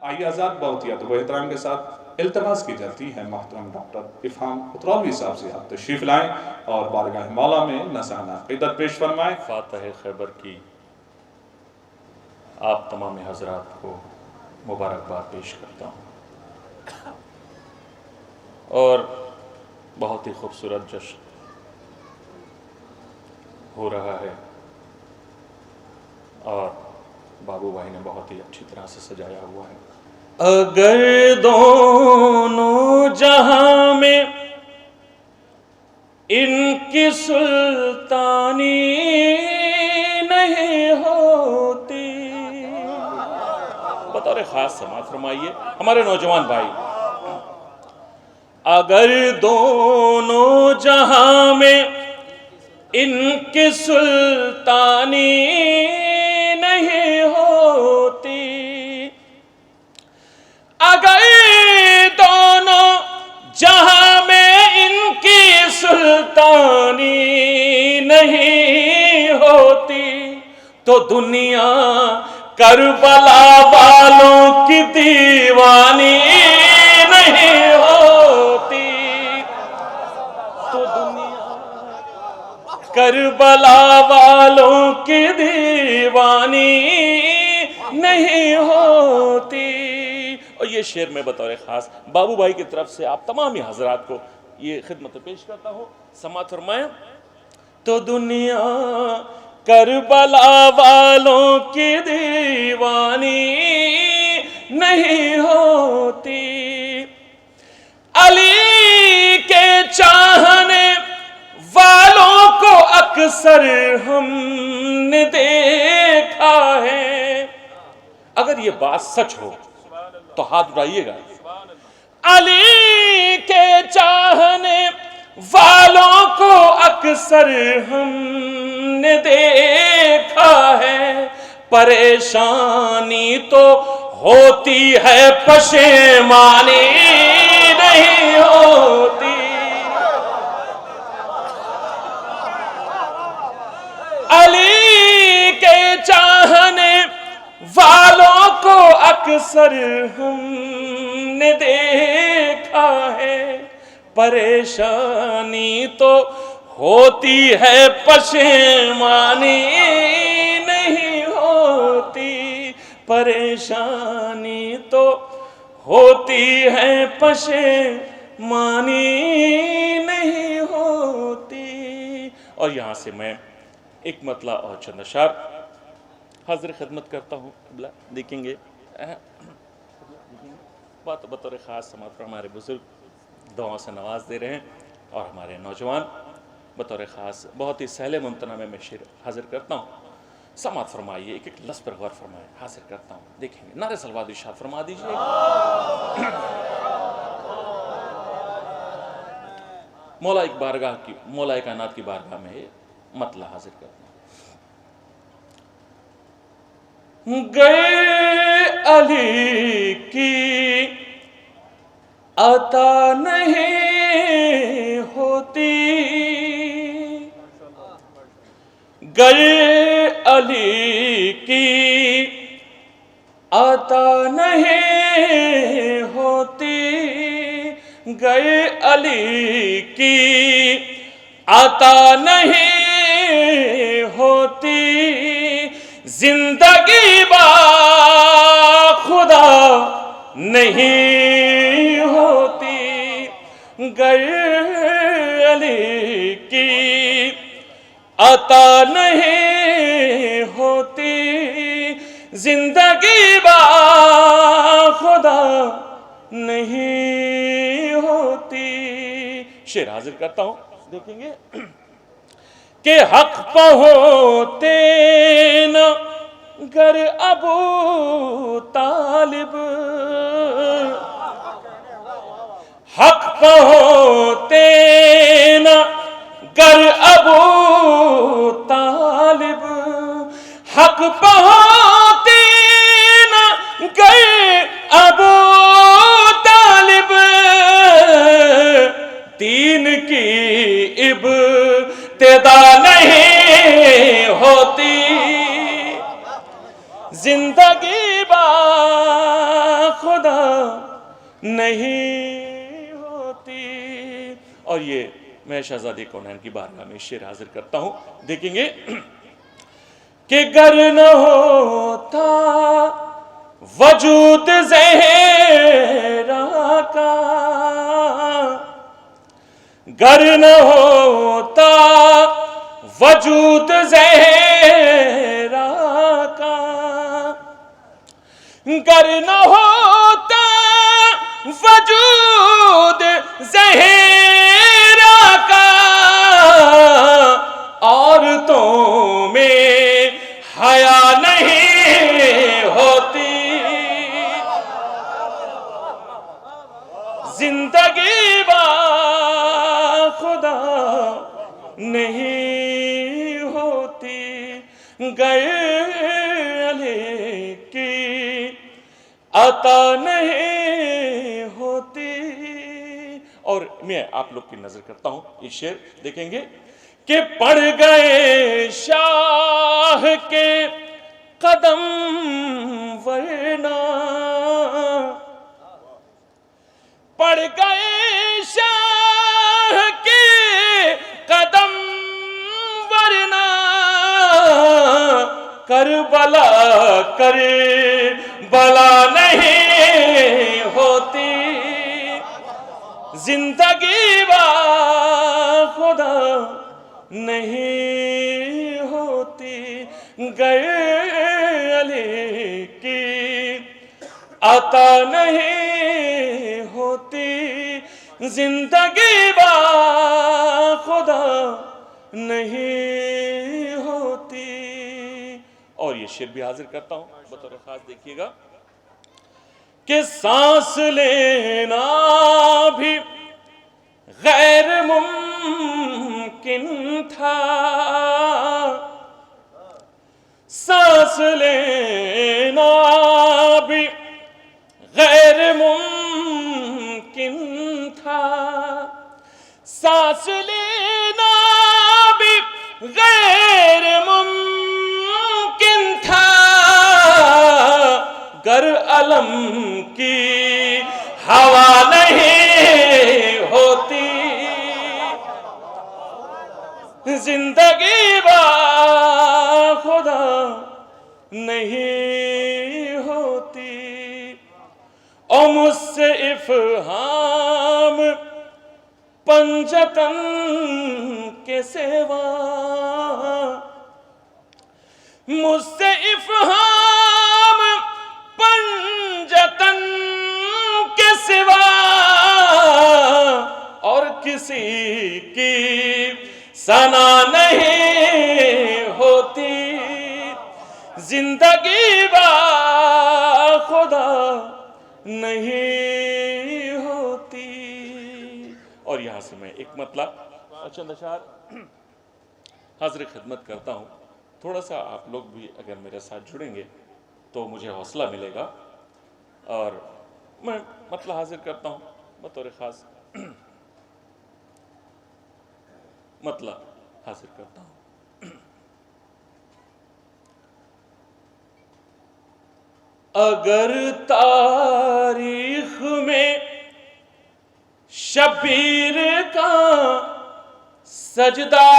आइए आज़ाद बहुत ही अदब व एहतराम के साथ इल्तमास की जाती है मोहतरम डॉक्टर इरफान उतरौलवी साहब से आप तशरीफ़ लाएँ और बारगाह मौला में नज़राना अक़ीदत पेश फरमाएँ। फातह खैबर की आप तमाम हज़रात को मुबारकबाद पेश करता हूँ और बहुत ही खूबसूरत जश्न हो रहा है और बाबू भाई ने बहुत ही अच्छी तरह से सजाया हुआ है। अगर दोनों जहां में इनकी सुल्तानी नहीं होती, बतौर खास समाअत फरमाइए हमारे नौजवान भाई। अगर दोनों जहां में इनकी सुल्तानी नहीं होती, अगर दोनों जहां में इनकी सुल्तानी नहीं होती तो दुनिया करबला वालों की दीवानी नहीं होती, तो दुनिया करबला वालों की दीवानी नहीं होती। और ये शेर में बतौर खास बाबू भाई की तरफ से आप तमाम हजरात को ये खिदमत पेश करता हूँ। समाअत फरमाएं। तो दुनिया करबला वालों की दीवानी नहीं होती, अली के चाहने वालों को अक्सर हमने देखा है। अगर ये बात सच हो तो हाथ उठाइएगा। अली के चाहने वालों को अक्सर हमने देखा है, परेशानी तो होती है पशेमानी नहीं होती। अली के चाहने वालों को अक्सर हमने देखा है, परेशानी तो होती है पशेमानी नहीं होती, परेशानी तो होती है पशेमानी नहीं होती। और यहाँ से मैं एक मतला और चंद अशार हाजिर खिदमत करता हूँ। देखेंगे बात बतौर ख़ास समाअत पर हमारे बुजुर्ग दुआओं से नवाज दे रहे हैं और हमारे नौजवान बतौर ख़ास बहुत ही सहले मुमतना में मैं शेर हाजिर करता हूँ। समाअत फरमाइए, एक एक लफ्ज़ पर गौर फरमाए। हाजिर करता हूँ, देखेंगे नारे सलवात इरशाद फरमा दीजिए। मौला कायनात की बारगाह में मतला हाजिर करता हूँ। गए अली की अता नहीं होती, गए अली की अता नहीं होती, गए अली की अता नहीं होती, जिंदगी बा खुदा नहीं होती, गए अली की अता नहीं होती, जिंदगी बा खुदा नहीं होती। शेर हाजिर करता हूं, देखेंगे के हक पे होते न गर अबू तालिब, हक पे होते न गर अबू तालिब, हक पे होते न गर अबू तालिब, दीन की इब्तिदा नहीं होती, जिंदगी बा नहीं होती। और ये मैं शहजादी कौनैन की बारगाह में शेर हाजिर करता हूं, देखेंगे कि गर न होता वजूद ज़हरा का, गर न होता वजूद ज़हरा का, गर न होता वजूद ज़हरा का, औरतों में हया नहीं होती, जिंदगी बा खुदा नहीं होती, गए की अता नहीं होती। और मैं आप लोग की नजर करता हूं, ये शेर देखेंगे कि पड़ गए शाह के कदम वरना, पड़ गए शाह के कदम वरना, करबला करबला नहीं होती, जिंदगी बा खुदा नहीं होती, गए अली की अता नहीं होती, जिंदगी बा खुदा नहीं होती। और ये शेर भी हाजिर करता हूं बतौर खास, देखिएगा कि सांस लेना भी गैर मुमकिन था, सांस लेना भी गैर मुमकिन था, सांस लेना भी गैर मुमकिन था, गर अलम की हवा नहीं होती, जिंदगी बा खुदा नहीं होती। और मुझसे इफ़हाम पंजतन के सेवा, मुझसे इफ़हाम पंजतन के सिवा और किसी की सना नहीं होती, जिंदगी बा खुदा नहीं होती। और यहां से मैं एक मतलब और चंद अशार हाजिर खिदमत करता हूं। थोड़ा सा आप लोग भी अगर मेरे साथ जुड़ेंगे तो मुझे हौसला मिलेगा, और मैं मतलब हाजिर करता हूं बतौर खास, मतलब हाजिर करता हूं। अगर तारीख में शबीर का सजदा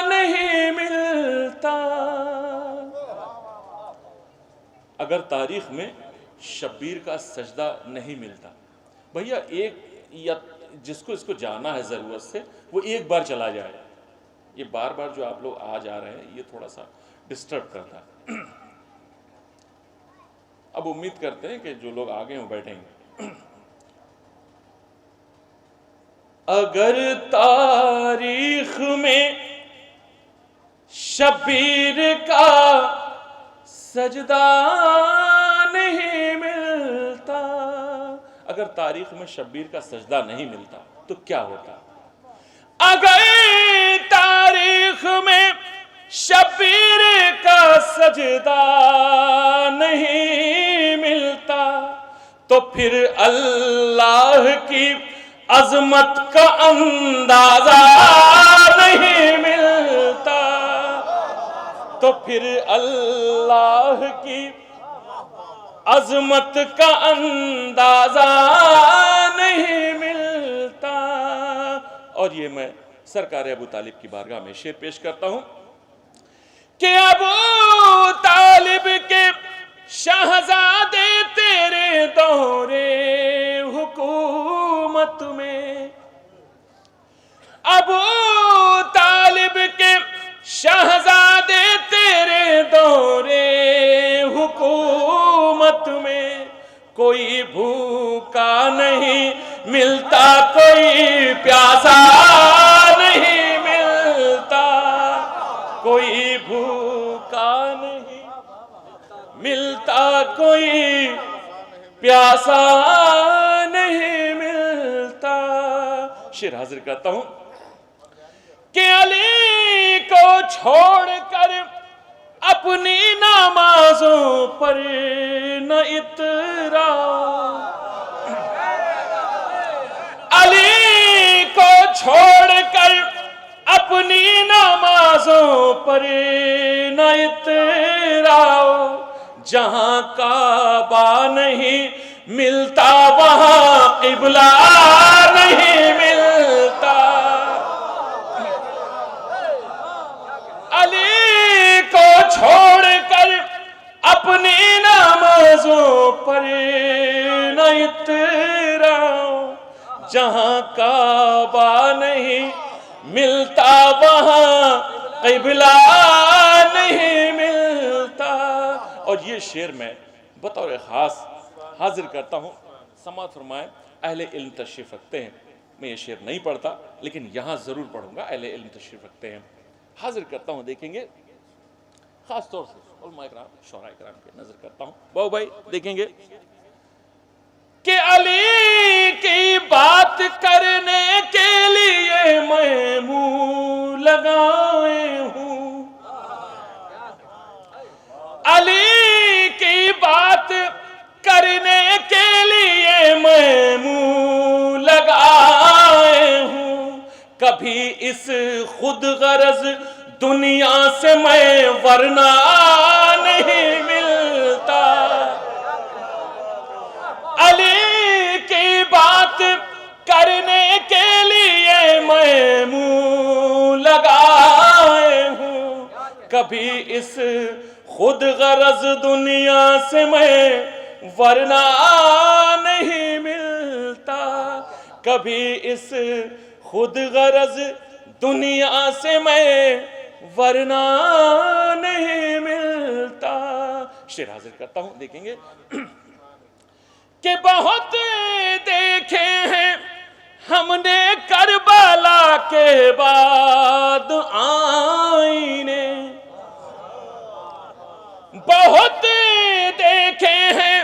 नहीं मिलता, अगर तारीख में शब्बीर का सजदा नहीं मिलता, भैया एक या जिसको इसको जाना है ज़रूरत से वो एक बार चला जाए, ये बार बार जो आप लोग आ जा रहे हैं ये थोड़ा सा डिस्टर्ब करता है। अब उम्मीद करते हैं कि जो लोग आ गए हैं वो बैठेंगे। अगर तारीख में शब्बीर का सजदा नहीं मिलता, अगर तारीख में शब्बीर का सजदा नहीं मिलता तो क्या होता? अगर तारीख में शब्बीर का सजदा नहीं मिलता तो फिर अल्लाह की अजमत का अंदाजा नहीं मिलता, तो फिर अल्लाह की अजमत का अंदाजा नहीं मिलता। और ये मैं सरकार अबू तालिब की बारगाह में शेर पेश करता हूं कि अबू तालिब के शहजादे तेरे दौरे हुकूमत में, अबू तालिब के शहजादे तेरे दौरे हुकूमत में, कोई भूखा नहीं मिलता, कोई प्यासा नहीं मिलता, कोई भूखा नहीं मिलता, कोई प्यासा नहीं मिलता। शेर हाजिर करता हूं कि अली को छोड़कर अपनी नमाजों पर न इतरा, अली को छोड़कर अपनी नमाजों पर न इतराओ, जहां काबा नहीं मिलता वहां किबला नहीं मिलता, अली को छोड़कर अपनी नमाजों पर न इतराओ, जहां काबा नहीं मिलता वहां किबला नहीं मिलता। और ये शेर मैं बतौर खास हाजिर करता हूं, समाअत फरमाएं। अहले इल्म तशरीफ रखते हैं, मैं ये शेर नहीं पढ़ता लेकिन यहां जरूर पढ़ूंगा। अहले इल्म तशरीफ रखते हैं, हाजिर करता हूं। देखेंगे खास तौर से उलमा इकराम, शोरा इकराम के नजर करता हूं। बाबू भाई देखेंगे कि अली की बात करने के लिए मैं मुंह लगाए हूं, अली की बात करने के लिए मैं मुंह लगाए हूं, कभी इस खुद गरज दुनिया से मैं वरना नहीं मिलता, अली की बात करने के लिए मैं मुंह लगाए हूं, कभी इस खुद गरज दुनिया से मैं वरना नहीं मिलता, कभी इस खुद गरज दुनिया से मैं वरना नहीं मिलता। शेर हाजिर करता हूं, देखेंगे कि बहुत देखे हैं हमने करबला के बाद आईने, बहुत देखे हैं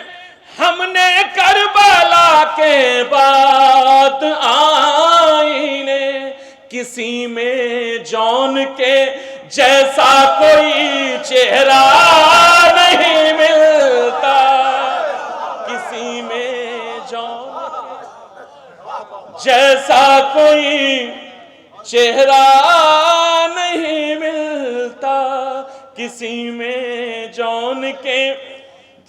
हमने करबला के बाद आईने, किसी में जौन के जैसा कोई चेहरा नहीं मिलता, किसी में जौन जैसा कोई चेहरा नहीं मिलता, किसी में जौन के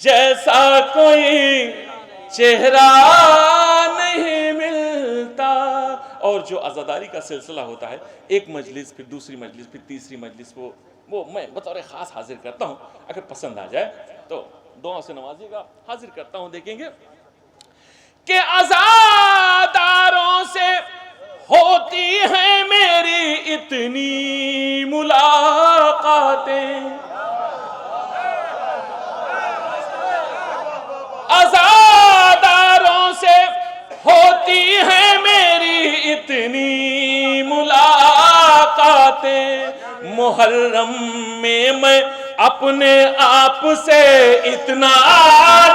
जैसा कोई चेहरा नहीं मिलता। और जो आज़ादारी का सिलसिला होता है, एक मजलिस फिर दूसरी मजलिस फिर तीसरी मजलिस, वो मैं बतौर खास हाजिर करता हूँ। अगर पसंद आ जाए तो दुआ से नवाजिएगा। हाजिर करता हूँ, देखेंगे कि आज़ादारों से होती है मेरी इतनी मुलाकातें, आज़ादारों से होती है मेरी इतनी मुलाकातें, मुहर्रम में मैं अपने आप से इतना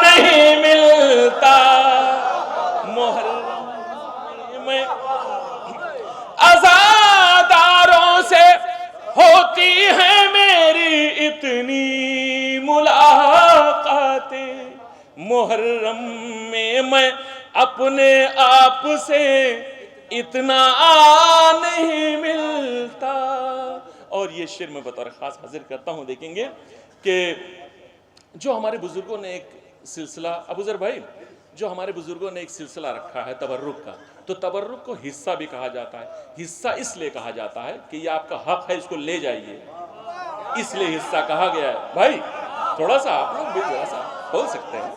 नहीं मिलता, मुहर्रम में आज़ादारों से होती है मेरी इतनी मुलाकातें, मुहर्रम में मैं अपने आप से इतना नहीं मिलता। और ये शेर मैं बतौर खास हाजिर करता हूं, देखेंगे कि जो हमारे बुजुर्गों ने एक सिलसिला अबूजर भाई, जो हमारे बुजुर्गों ने एक सिलसिला रखा है तबर्रुक का, तो तबर्रुक को हिस्सा भी कहा जाता है। हिस्सा इसलिए कहा जाता है कि ये आपका हक है, इसको ले जाइए, इसलिए हिस्सा कहा गया है। भाई थोड़ा सा आप लोग भी थोड़ा सा बोल सकते हैं।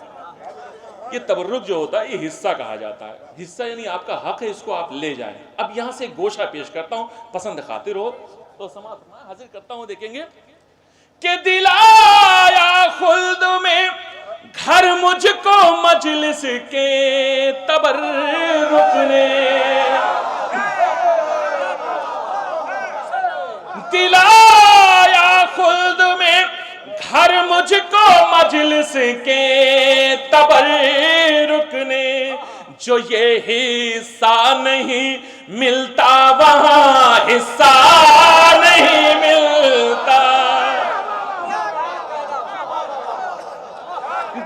ये तबर्रुक जो होता है ये हिस्सा कहा जाता है। हिस्सा यानी आपका हक है, इसको आप ले जाएं। अब यहाँ से गोशा पेश करता हूँ, पसंद खातिर हो तो समाप्त हाजिर करता हूँ। देखेंगे कि दिलाया खुल्द में घर मुझको मजलिस के तबर्रुक ने, दिलाया खुल्द में घर मुझको मजलिस के तबर्रुक ने, जो ये हिस्सा नहीं मिलता वहां हिस्सा नहीं मिलता।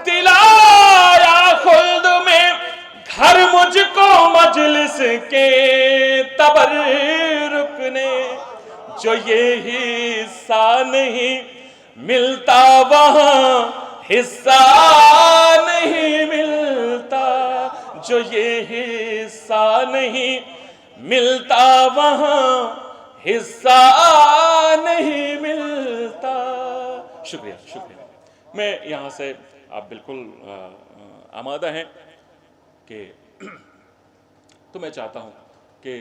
दिलाया खुल्द में घर मुझको मजलिस के तबर्रुक ने, जो ये हिस्सा नहीं मिलता वहां हिस्सा नहीं मिलता, जो ये हिस्सा नहीं मिलता वहां हिस्सा नहीं मिलता। शुक्रिया शुक्रिया। मैं यहाँ से आप बिल्कुल आमादा हैं कि तो मैं चाहता हूँ कि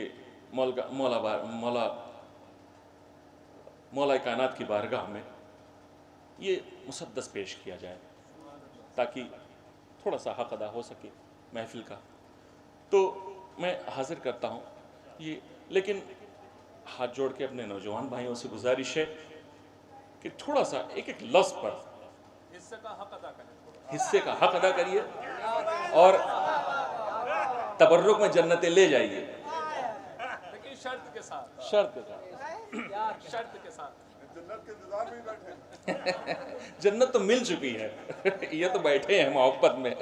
मौला कायनात की बारगाह में ये मुसद्दस पेश किया जाए ताकि थोड़ा सा हक अदा हो सके महफिल का। तो मैं हाजिर करता हूँ ये, लेकिन हाथ जोड़ के अपने नौजवान भाइयों से गुजारिश है कि थोड़ा सा एक एक लफ्ज़ पर हिस्से का हक अदा करिए और तबर्रुक में जन्नतें ले जाइए, लेकिन शर्त के साथ जन्नत तो मिल चुकी है ये तो बैठे हैं मोहब्बत में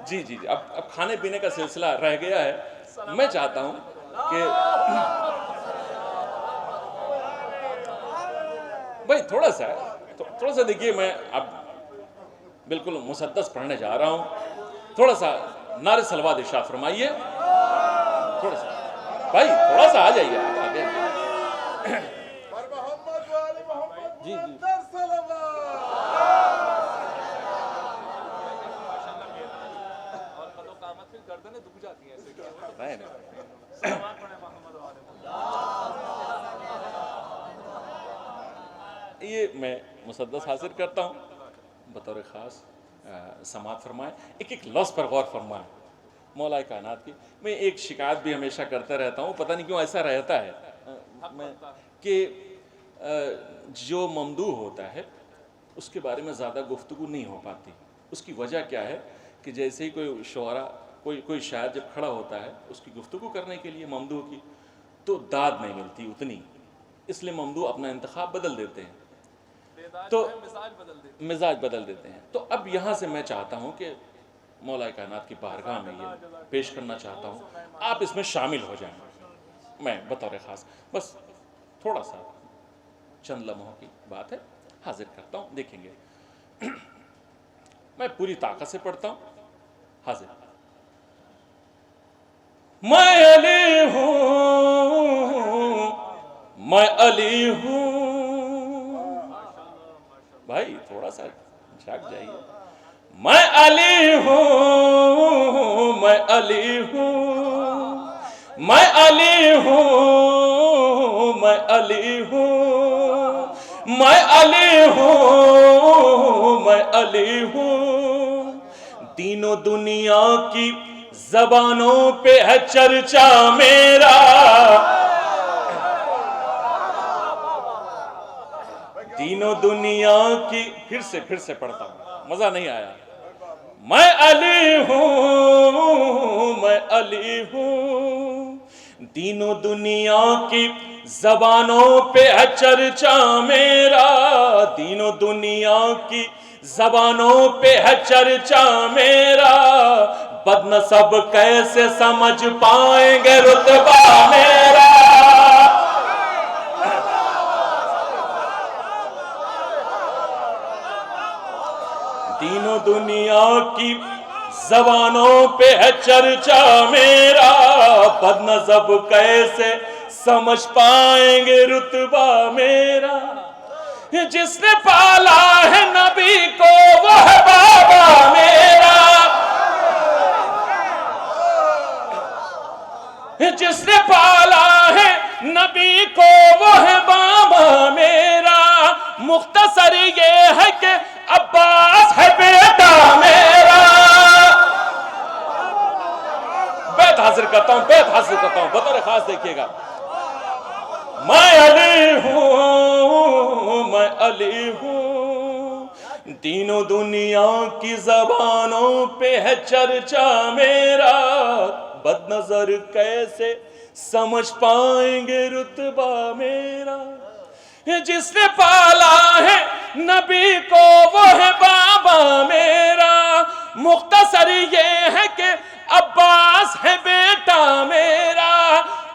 जी जी जी। अब खाने पीने का सिलसिला रह गया है। मैं चाहता हूं कि भाई थोड़ा सा देखिए, मैं अब बिल्कुल मुसद्दस पढ़ने जा रहा हूं। थोड़ा सा नारे सलवात इरशाद फरमाइए। थोड़ा सा भाई थोड़ा सा आ जाइए आप आगे। जी जी गर्दनें दुख जाती हैं ऐसे। ये मैं मुसद्दस हासिल करता हूँ बतौर ख़ास समात फरमाएं, एक एक लफ्ज़ पर गौर फरमाएं मौला कायनात की। मैं एक शिकायत भी हमेशा करता रहता हूँ, पता नहीं क्यों ऐसा रहता है मैं कि जो ममदूह होता है उसके बारे में ज़्यादा गुफ्तगू नहीं हो पाती। उसकी वजह क्या है कि जैसे ही कोई शुअरा कोई शायर जब खड़ा होता है उसकी गुफ्तगू करने के लिए ममदूह की, तो दाद नहीं मिलती उतनी, इसलिए ममदूह अपना इंतखाब बदल देते हैं, तो मिजाज बदल देते हैं। तो अब यहाँ से मैं चाहता हूँ कि मौला कायनात की बारगाह में ये पेश करना चाहता हूँ, आप इसमें शामिल हो जाएं। मैं बतौर ख़ास बस थोड़ा सा चंद लम्हों की बात है, हाजिर करता हूँ। देखेंगे मैं पूरी ताकत से पढ़ता हूँ। हाजिर। मैं अली हूँ, मैं अली हूँ। भाई थोड़ा सा जाग जाइए। मैं अली हूँ, मैं अली हूँ, मैं अली हूँ, मैं अली हूँ, मैं अली हूँ, मैं अली हूँ। तीनों दुनिया की ज़बानों पे है चर्चा मेरा, तीनों दुनिया की। फिर से पढ़ता हूँ, मजा नहीं आया। मैं अली हूँ, मैं अली हूँ, तीनों दुनिया की ज़बानों पे है चर्चा मेरा, तीनों दुनिया की ज़बानों पे है चर्चा मेरा। बदनसब कैसे समझ पाएंगे रुतबा मेरा। दुनिया की जबानों पे है चर्चा मेरा, बदनज़ब कैसे समझ पाएंगे रुतबा मेरा। जिसने पाला है नबी को वो है बाबा मेरा, जिसने पाला है नबी को वो है बाबा मेरा। मुख्तसर ये है कि अब्बास है बेटा मेरा। बैत हाजिर करता हूं, बैत हाजिर करता हूं, बतौर खास देखिएगा। मैं अली हूं, मैं अली हूं, तीनों दुनिया की जबानों पे है चर्चा मेरा। बदनजर कैसे समझ पाएंगे रुतबा मेरा। जिसने पाला है नबी को वो है बाबा मेरा। मुख्तसर ये है कि अब्बास है बेटा मेरा।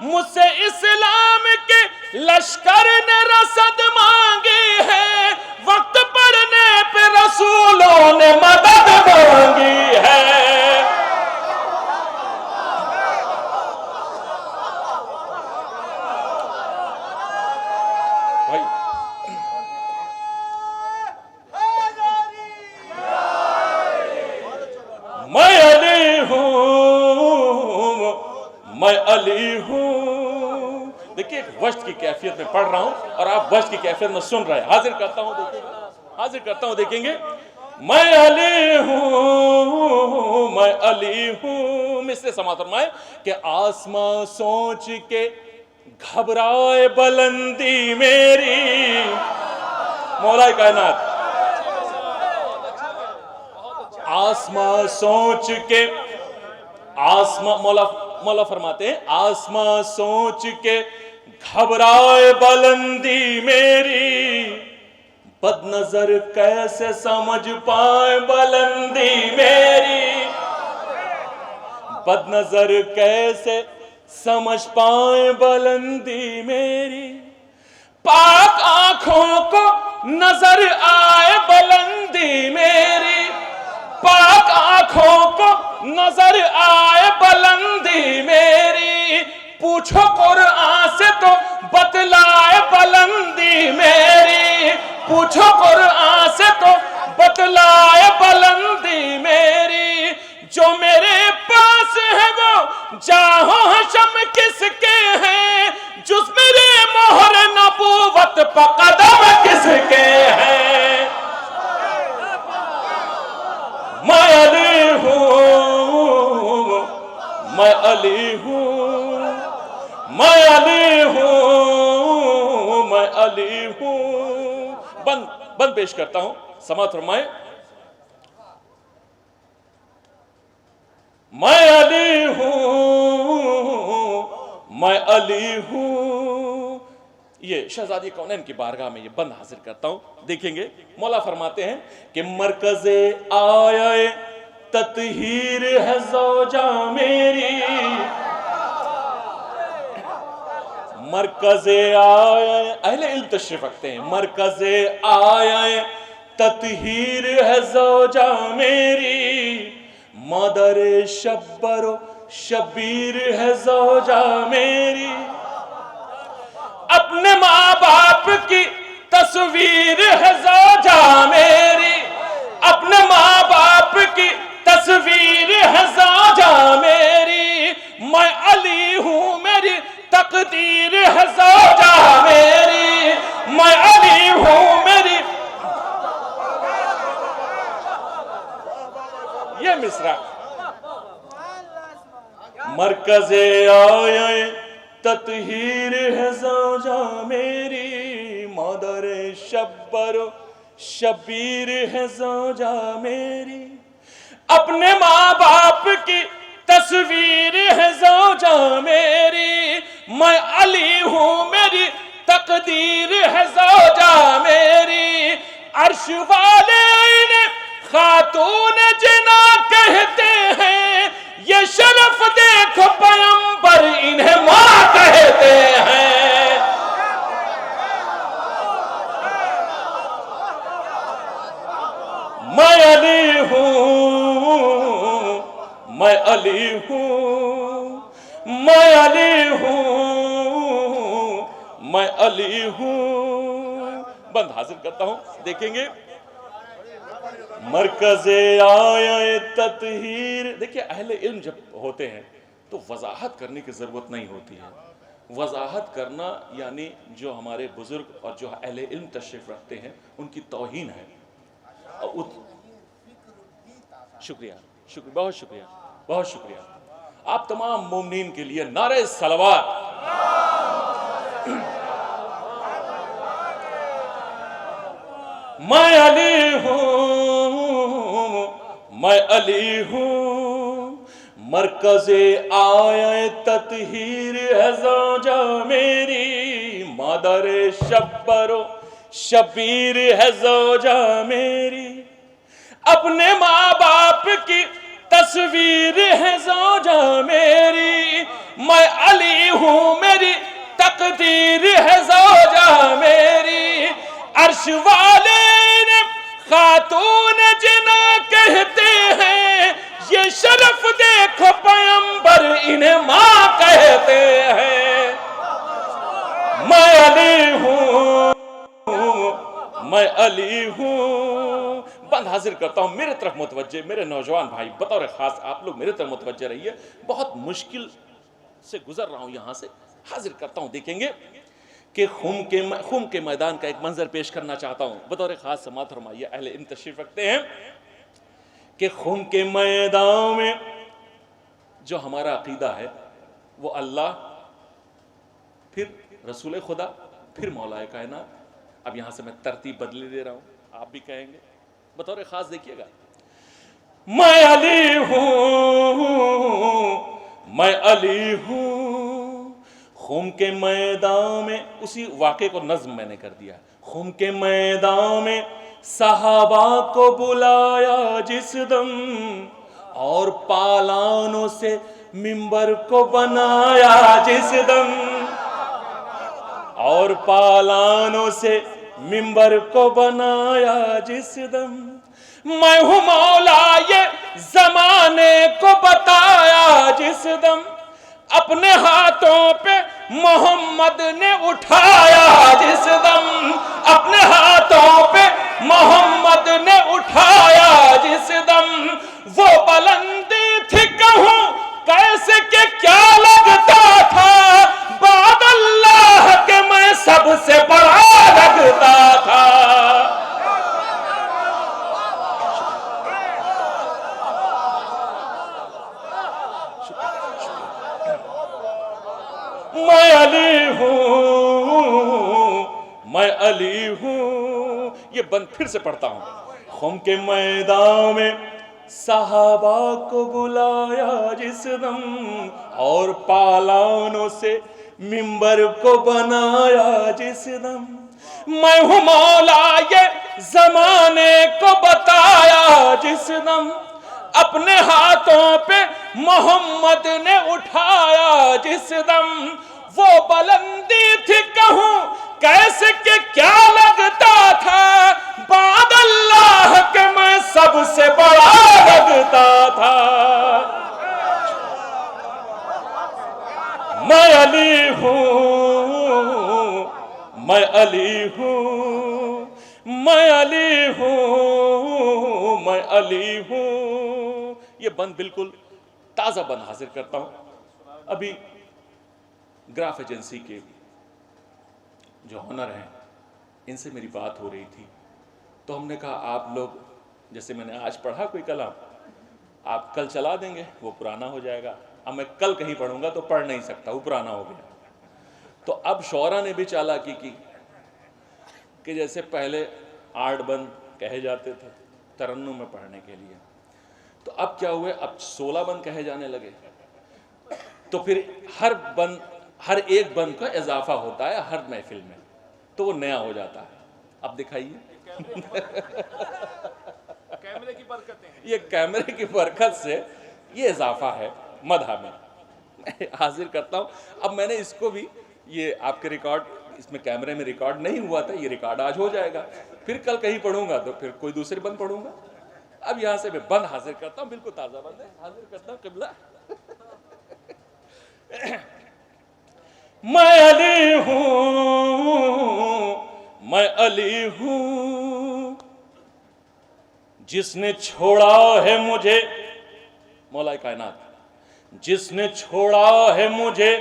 मुझसे इस्लाम के लश्कर ने रसद मांगी है, वक्त पड़ने पे रसूलों ने मदद मांगी है। मैं अली हूं, मैं अली हूं। देखिए एक वक्त की कैफियत में पढ़ रहा हूं और आप वक्त की कैफियत में सुन रहे हैं। हाजिर करता हूं, देखिएगा, हाजिर करता हूं, देखेंगे। मैं अली हूं, मैं अली हूं। मिसले समात फरमाए कि आसमां सोच के घबराए बुलंदी मेरी। मौला कायनात आसमां सोच के, आसमां मौला फरमाते हैं आसमां सोच के घबराए बुलंदी मेरी। बदनजर कैसे समझ पाए बुलंदी मेरी। बदनजर कैसे समझ पाए बुलंदी मेरी। पाक आंखों को नजर आए बुलंदी मेरी। पाक आंखों को नजर आए बुलंदी मेरी। पूछो कुरान से तो बतलाए बुलंदी मेरी। पूछो कुरान से तो बतलाए बुलंदी मेरी। जो मेरे पास है वो जाहो हशम किसके हैं। जुस मेरे मोहर नबूवत पर कदम किसके हैं। मैं अली हूं, मैं अली हूं, मैं अली हूं, मैं अली हूं। बंद पेश करता हूं, समात फरमाए। मैं अली हूं, मैं अली हूं। ये शहजादी कौनैन की बारगाह में ये बंद हाजिर करता हूं, देखेंगे। मौला फरमाते हैं कि मरकज़े आए ततहीर है ज़ौजा मेरी। मरकज़े आए, अहले इल्म तशरीफ रखते हैं। मरकज़े आए ततहीर है ज़ौजा मेरी। मदर शब्बरो शबीर है ज़ौजा मेरी। अपने माँ बाप की तस्वीर है ज़ौजा मेरी। अपने माँ बाप की तस्वीर है ज़ौजा मेरी। मैं अली हूँ, मेरी तकदीर है ज़ौजा मेरी। मैं अली हूँ, मेरी। ये मिसरा। मरकज़े आए ततहीर है ज़ौजा मेरी। मदर शब्बर शबीर है ज़ौजा मेरी। अपने माँ बाप की तस्वीर है ज़ौजा मेरी। मैं अली हूँ, मेरी तकदीर है ज़ौजा मेरी। अर्श वाले इन्हें खातून जिना कहते हैं। ये शरफ देखो पैगंबर इन्हें माँ कहते हैं। मैं अली हूँ, मैं अली हूँ, मैं अली हूँ, मैं अली हूँ। बंद हाजिर करता हूँ, देखेंगे मरकज़े आया तत्हीर। देखिए अहले इल्म जब होते हैं तो वजाहत करने की ज़रूरत नहीं होती है। वजाहत करना यानी जो हमारे बुजुर्ग और जो अहले इल्म तशरीफ़ रखते हैं उनकी तौहीन है। शुक्रिया, शुक्रिया, बहुत शुक्रिया, बहुत शुक्रिया। आप तमाम मोमिनीन के लिए नारे सलवात। मैं अली हूँ, मैं अली हूँ, मरकज़े आया तत्हीर है ज़ौजा मेरी, मादर शब्बरो शबीर है ज़ौजा मेरी, अपने माँ बाप की तस्वीर है ज़ौजा मेरी। मैं अली हूँ, मेरी तकदीर है ज़ौजा मेरी। अर्श वाले ने खातून जिना कहते हैं, ये शरफ देखो पैगंबर इन्हें माँ कहते हैं। मैं अली हूँ, मैं अली हूँ। बंद हाजिर करता हूँ, मेरे तरफ मुतवज्जे मेरे नौजवान भाई, बतौर खास आप लोग मेरे तरफ मुतवज्जे रहिए। बहुत मुश्किल से गुजर रहा हूँ, यहाँ से हाजिर करता हूँ। देखेंगे कि खुम के मैदान का एक मंजर पेश करना चाहता हूँ। बतौर खास समात फरमाइए, अहले इल्म तशरीफ रखते हैं कि खुम के मैदान में जो हमारा अकीदा है वो अल्लाह, फिर रसूल खुदा, फिर मौलाए कायनात। अब यहाँ से मैं तरतीब बदले दे रहा हूँ, आप भी कहेंगे। बतौर खास देखिएगा, मैं अली हूँ, मैं अली हूँ। खुम के मैदान में, उसी वाक़े को नज़्म मैंने कर दिया। खुम के मैदान में सहाबा को बुलाया जिस दम, और पालानों से मिंबर को बनाया जिस दम, और पालानों से मिंबर को बनाया जिस दम। मैं हूँ मौला ये ज़माने को बताया जिस दम, अपने हाथों पे मोहम्मद ने उठाया जिस दम, अपने हाथों पे मोहम्मद ने उठाया जिस दम। वो बुलंदी थी कहूँ कैसे के क्या लगता था, बाद अल्लाह के मैं सबसे बड़ा लगता था। मैं अली हूँ, मैं अली हूँ। ये बंद फिर से पढ़ता हूँ। खुम के मैदान में सहाबा को बुलाया जिस दम, और पालानों से मिंबर को बनाया जिस दम। मैं हूँ मौला ये ज़माने को बताया जिस दम, अपने हाथों पे मोहम्मद ने उठाया जिस दम। वो बुलंदी थी कहूँ कैसे के क्या लगता था, बाद अल्लाह के मैं सबसे बड़ा लगता था। मैं अली हूँ, मैं अली हूँ, मैं अली हूँ, मैं अली हूँ। ये बंद बिल्कुल ताज़ा बंद हाजिर करता हूँ। अभी ग्राफ एजेंसी के जो ऑनर हैं इनसे मेरी बात हो रही थी, तो हमने कहा आप लोग, जैसे मैंने आज पढ़ा कोई कलाम, आप कल चला देंगे, वो पुराना हो जाएगा। अब मैं कल कहीं पढ़ूंगा तो पढ़ नहीं सकता, वो पुराना हो गया। तो अब शौरा ने भी चालाकी की कि जैसे पहले 8 बंद कहे जाते थे तरन्नुम में पढ़ने के लिए, तो अब क्या हुए, अब 16 बंद कहे जाने लगे। तो फिर हर एक बंद का इजाफा होता है हर महफिल में, तो वो नया हो जाता है। अब दिखाइए कैमरे की बरकतें हैं। ये कैमरे की बरकत से ये इजाफा है मदह में। मैं हाजिर करता हूँ। अब मैंने इसको भी, ये आपके रिकॉर्ड इसमें कैमरे में रिकॉर्ड नहीं हुआ था, ये रिकॉर्ड आज हो जाएगा। फिर कल कहीं पढ़ूंगा तो फिर कोई दूसरे बंद पढ़ूंगा। अब यहां से मैं बंद हाजिर करता हूं, बिल्कुल ताजा बंद है, हाजिर करता हूं किबला। मैं अली हूं, मैं अली हूं, जिसने छोड़ा है मुझे, मौलाए कायनात, जिसने छोड़ा है मुझे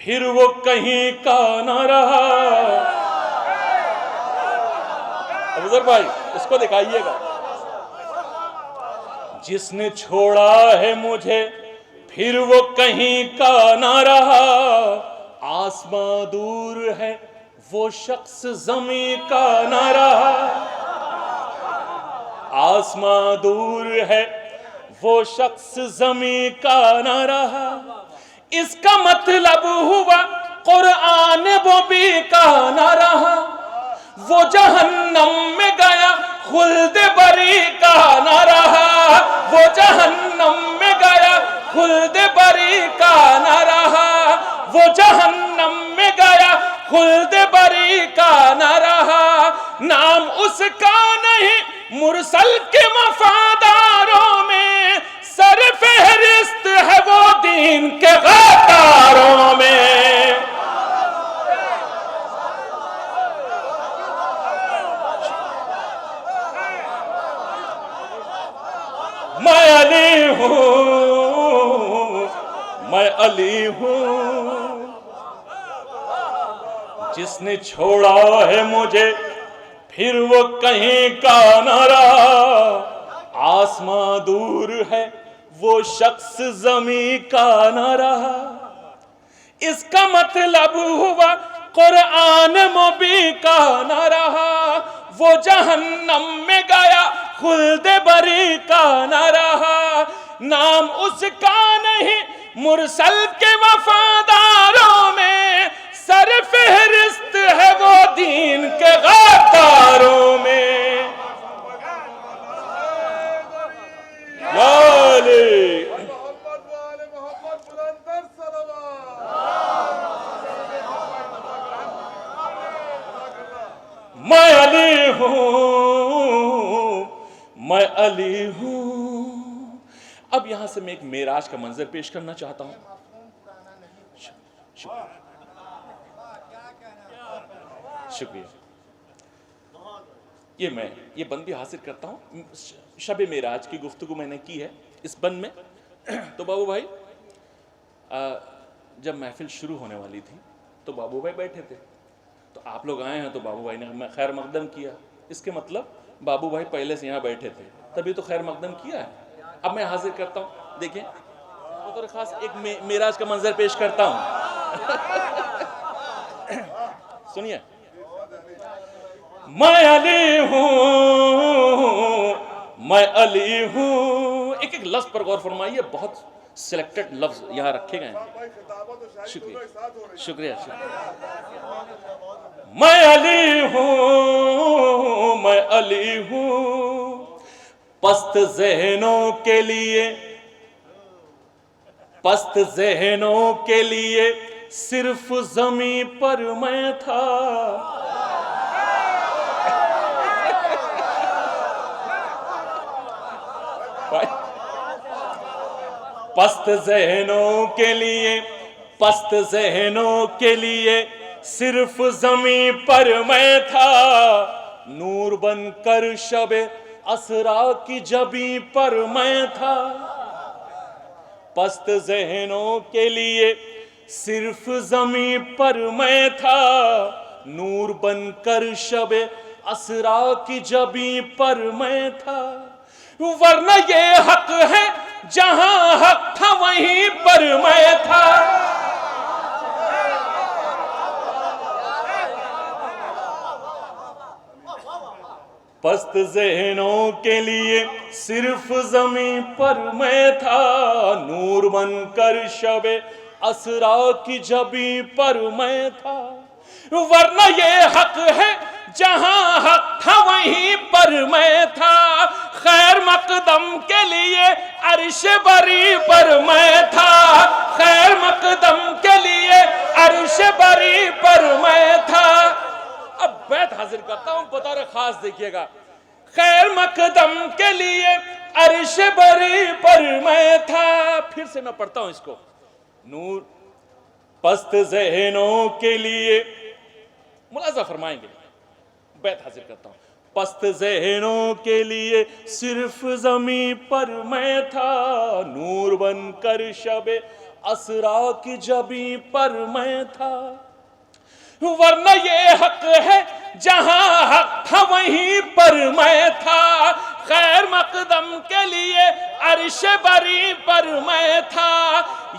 फिर वो कहीं का ना रहा। अबूजर भाई इसको दिखाइएगा। जिसने छोड़ा है मुझे फिर वो कहीं का ना रहा, आसमां दूर है वो शख्स ज़मीं का ना रहा, आसमां दूर है वो शख्स ज़मीं का ना रहा। इसका मतलब हुआ कुरान वो भी का ना रहा, वो जहन्नम में गया खुल्द बरी का ना रहा, वो जहन्नम में गया खुल्द बरी का ना रहा, वो जहन्नम में गया खुल्द बरी का ना रहा। नाम उसका नहीं मुरसल के वफादारों में, सरफहरिस्त है वो दीन के गद्दारों में। मैं अली हूं, मैं अली हूं, जिसने छोड़ा है मुझे फिर वो कहीं का ना रहा, आसमां दूर है वो शख्स ज़मीं का ना रहा। इसका मतलब हुआ कुरान मुबी का ना रहा, वो जहन्नम में गया खुल्द बरी का ना रहा। नाम उसका नहीं मुरसल के वफादारों में, सरफहरिस्त है वो दीन के गद्दारों में। मैं अली हूं, मैं अली हूं। अब यहां से मैं एक मेराज का मंजर पेश करना चाहता हूं। शुक्रिया। ये बंद भी हासिल करता हूं। शब मेराज की गुफ्तगू मैंने की है इस बंद में। तो बाबू भाई जब महफिल शुरू होने वाली थी तो बाबू भाई बैठे थे, तो आप लोग आए हैं तो बाबू भाई ने खैर मकदम किया। इसके मतलब बाबू भाई पहले से यहाँ बैठे थे, तभी तो खैर मकदम किया है। अब मैं हाजिर करता हूँ, देखिए तो खास एक मेराज का मंजर पेश करता हूँ। सुनिए। मैं अली हूँ, मैं अली हूँ। एक एक लफ्ज पर गौर फरमाइए, बहुत सिलेक्टेड लफ्ज यहाँ रखे गए हैं। शुक्रिया शुक्रिया शुक्रिया। मैं अली हूँ, मैं अली हूँ, पस्त ज़हनों के लिए, पस्त ज़हनों के लिए सिर्फ ज़मीं पर मैं था। पस्त ज़हनों के लिए, पस्त ज़हनों के लिए सिर्फ ज़मीं पर मैं था। नूर बनकर शबे असरा की जबी पर मैं था। पस्त ज़हनों के लिए सिर्फ ज़मीं पर मैं था। नूर बनकर शबे असरा की जबी पर मैं था। वरना ये हक है जहां हक था वहीं पर मैं था। पस्त ज़हनों के लिए सिर्फ ज़मीं पर मैं था। नूर बनकर शबे असरा की जबी पर मैं था। वरना ये हक है जहां हक था वहीं पर मैं था। खैर मकदम के लिए अर्श बरी पर मैं था। खैर मकदम के लिए अर्श बरी पर मैं था। अब बैत हाजिर करता हूं, बतौर खास देखिएगा। खैर मकदम के लिए अर्श बरी पर मैं था। फिर से मैं पढ़ता हूं इसको। नूर पस्त ज़हनों के लिए, मुलाजा फरमाएंगे, बैत हाजिर करता हूं। पस्त ज़हनों के लिए सिर्फ ज़मीं पर मैं था, नूर बनकर शबे असरा की जबी पर मैं था। वरना ये हक है जहां हक था वहीं पर मैं था। खैर मकदम के लिए अर्श बरी पर मैं था।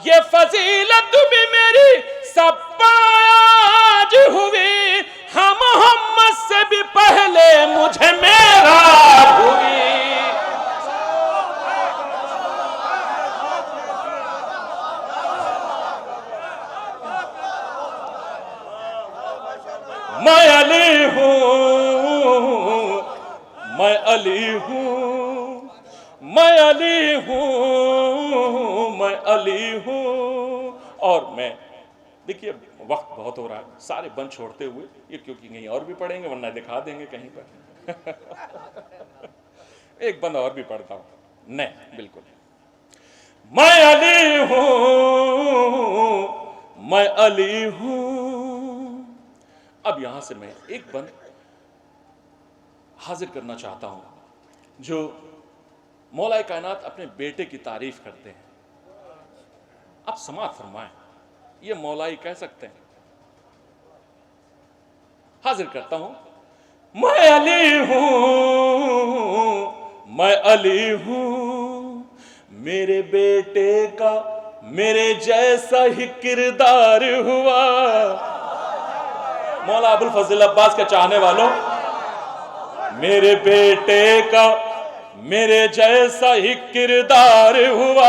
ये फजीलत भी मेरी सब आज हुई, हाँ मोहम्मद से भी पहले मुझे मेरा हुई। मैं अली हूँ, मैं अली हूँ, मैं अली हूँ, मैं अली हूँ। और मैं, देखिए वक्त बहुत हो रहा है, सारे बंद छोड़ते हुए ये, क्योंकि कहीं और भी पढ़ेंगे वरना दिखा देंगे कहीं पर। एक बंद और भी पढ़ता हूँ। नहीं बिल्कुल, मैं अली हूँ, मैं अली हूँ। अब यहां से मैं एक बंद हाजिर करना चाहता हूं जो मौलाए कायनात अपने बेटे की तारीफ करते हैं। आप समाअत फरमाएं, ये मौलाई कह सकते हैं। हाजिर करता हूं। मैं अली हूं, मैं अली हूं, मेरे बेटे का मेरे जैसा ही किरदार हुआ। मौला अबुल फजल अब्बास के चाहने वालों, मेरे बेटे का मेरे जैसा ही किरदार हुआ,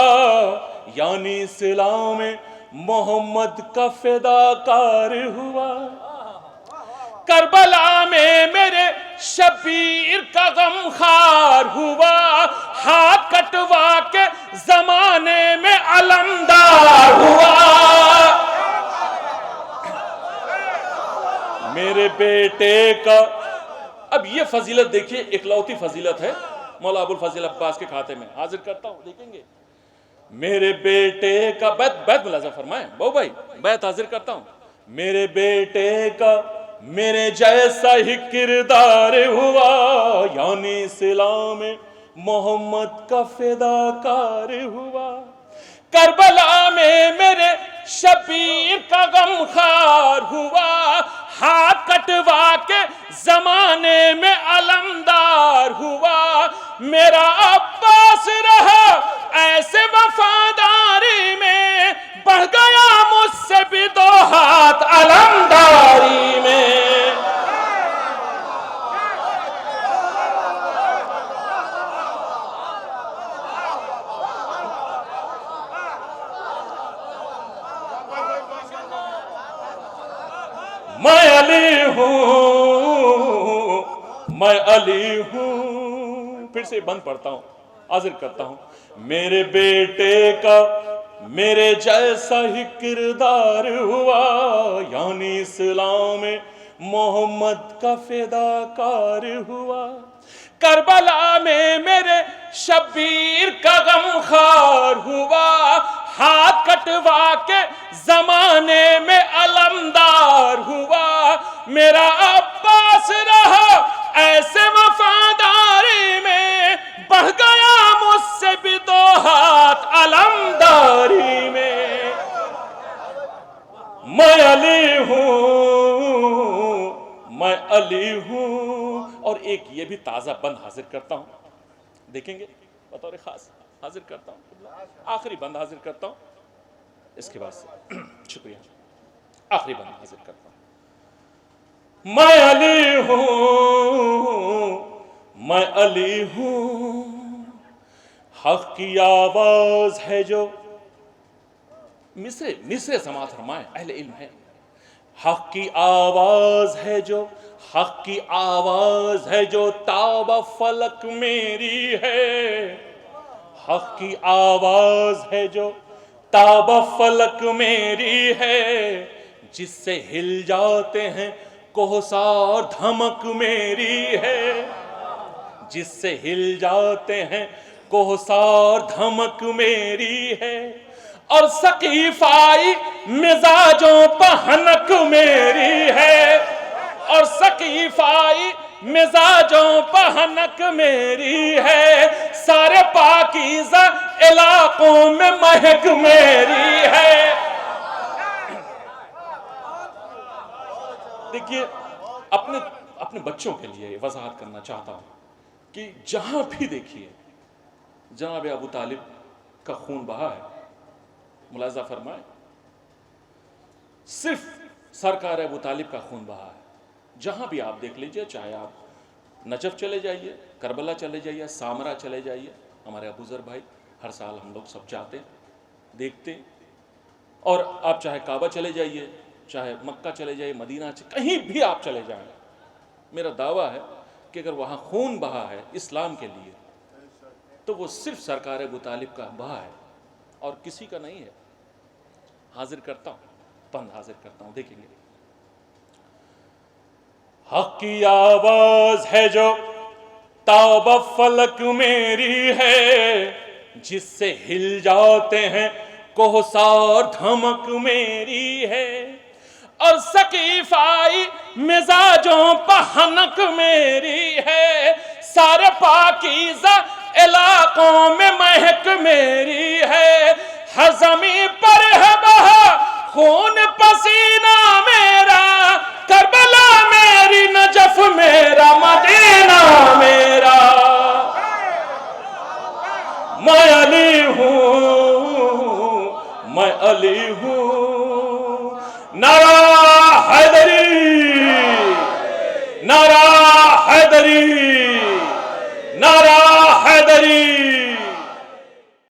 यानी इस्लाम में मोहम्मद का फिदाकार हुआ। करबला में मेरे शबीर का गमखार हुआ, हाथ कटवा के जमाने में अलमदार हुआ। मेरे बेटे का, अब ये फजीलत देखिए, इकलौती फजीलत है मौला अबुल फजल अब्बास के खाते में। हाजिर करता हूं, देखेंगे। मेरे बेटे का, बैत मुलाजा फरमाएं बहु भाई, बैत हाजिर करता हूं। मेरे बेटे का मेरे जैसा ही किरदार हुआ, यानी इस्लाम में मोहम्मद का फिदाकार हुआ। करबला में मेरे शबीर का गमखार हुआ, हाथ कटवा के जमाने में अलमदार हुआ। मेरा अब्बास रहा ऐसे वफादारी में, बढ़ गया मुझसे भी 2 हाथ अलमदारी में। मैं अली हूँ, मैं अली हूँ। फिर से बंद पढ़ता हूँ, हाजिर करता हूँ। मेरे बेटे का मेरे जैसा ही किरदार हुआ, यानी इस्लाम में मोहम्मद का फिदाकार हुआ। करबला में मेरे शबीर का गमखार हुआ, हाथ कटवा के जमाने में अलमदार हुआ। मेरा अब्बास रहा ऐसे वफादारी में, बढ़ गया मुझसे भी 2 हाथ अलमदारी में। मैं अली हूँ, मैं अली हूँ। और एक ये भी ताज़ा बंद हाजिर करता हूँ, देखेंगे बतौर खास हाजिर करता हूँ। आखिरी बंद हाजिर करता हूँ, इसके बाद से शुक्रिया। आखिरी बंद हाजिर करता हूँ। मैं अली हूँ, मैं अली हूँ, हक की आवाज है जो, मिसरे समात फरमाएं, अहले इल्म है। हक की आवाज है जो, हक की आवाज है जो ताबा फलक मेरी है। हक की आवाज है जो ताबा फलक मेरी है, जिससे हिल जाते हैं कोहसार धमक मेरी है। जिससे हिल जाते हैं कोहसार धमक मेरी है, और सकीफाई मिजाजों पहनक मेरी है, और सकीफाई मिजाजों पहनक मेरी है, सारे पाकीज़ा इलाकों में महक मेरी है। देखिए, अपने अपने बच्चों के लिए वजाहत करना चाहता हूं कि जहां भी देखिए जनाब अबू तालिब का खून बहा है। मुलाजा फरमाए, सिर्फ सरकार अबू तालिब का खून बहा है। जहां भी आप देख लीजिए, चाहे आप नजफ चले जाइए, करबला चले जाइए, सामरा चले जाइए, हमारे अबूजर भाई हर साल हम लोग सब जाते देखते, और आप चाहे काबा चले जाइए, चाहे मक्का चले जाइए, मदीना कहीं भी आप चले जाएं, मेरा दावा है कि अगर वहाँ खून बहा है इस्लाम के लिए तो वो सिर्फ सरकार अबू तालिब का बहा है और किसी का नहीं है। हाजिर करता हूँ, पंद हाजिर करता हूँ, देखेंगे। हक की आवाज है जो ताब फलक मेरी है, जिससे हिल जाते हैं कोहसार धमक मेरी है, और सकीफाई मिजाजों पहनक मेरी है, सारे पाकीज़ा इलाकों में महक मेरी है। हज़मी पर है बहा खून पसीना मेरा, करबला मेरी, नजफ मेरा, मदीना मेरा। मैं अली हूँ, मैं अली हूँ। नारा हैदरी, नारा हैदरी।